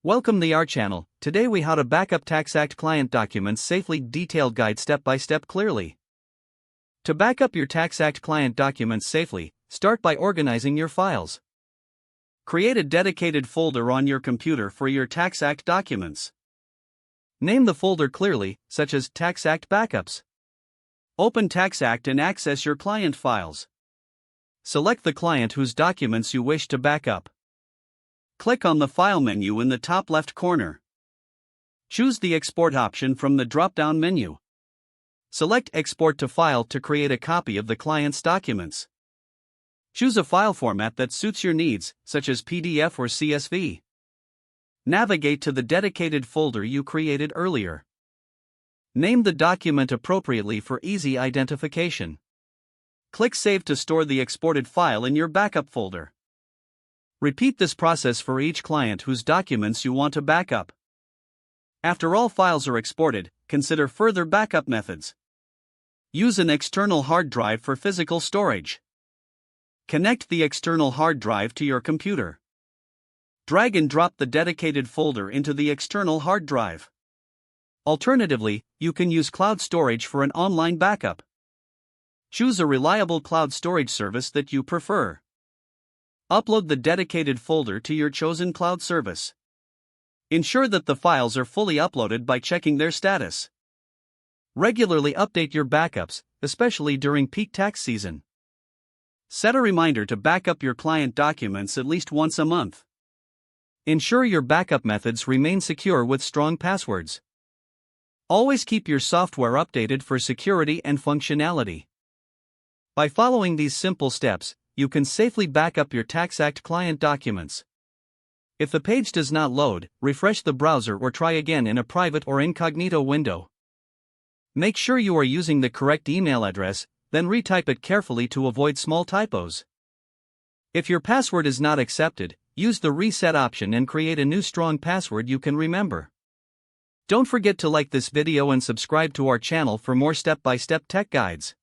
Welcome to our channel. Today we how to backup TaxAct client documents safely, detailed guide step by step clearly. To backup your TaxAct client documents safely, start by organizing your files. Create a dedicated folder on your computer for your TaxAct documents. Name the folder clearly, such as TaxAct Backups. Open TaxAct and access your client files. Select the client whose documents you wish to backup. Click on the File menu in the top left corner. Choose the Export option from the drop-down menu. Select Export to File to create a copy of the client's documents. Choose a file format that suits your needs, such as PDF or CSV. Navigate to the dedicated folder you created earlier. Name the document appropriately for easy identification. Click Save to store the exported file in your backup folder. Repeat this process for each client whose documents you want to backup. After all files are exported, consider further backup methods. Use an external hard drive for physical storage. Connect the external hard drive to your computer. Drag and drop the dedicated folder into the external hard drive. Alternatively, you can use cloud storage for an online backup. Choose a reliable cloud storage service that you prefer. Upload the dedicated folder to your chosen cloud service. Ensure that the files are fully uploaded by checking their status. Regularly update your backups, especially during peak tax season. Set a reminder to backup your client documents at least once a month. Ensure your backup methods remain secure with strong passwords. Always keep your software updated for security and functionality. By following these simple steps, you can safely backup your TaxAct client documents. If the page does not load, refresh the browser or try again in a private or incognito window. Make sure you are using the correct email address, then retype it carefully to avoid small typos. If your password is not accepted, use the reset option and create a new strong password you can remember. Don't forget to like this video and subscribe to our channel for more step-by-step tech guides.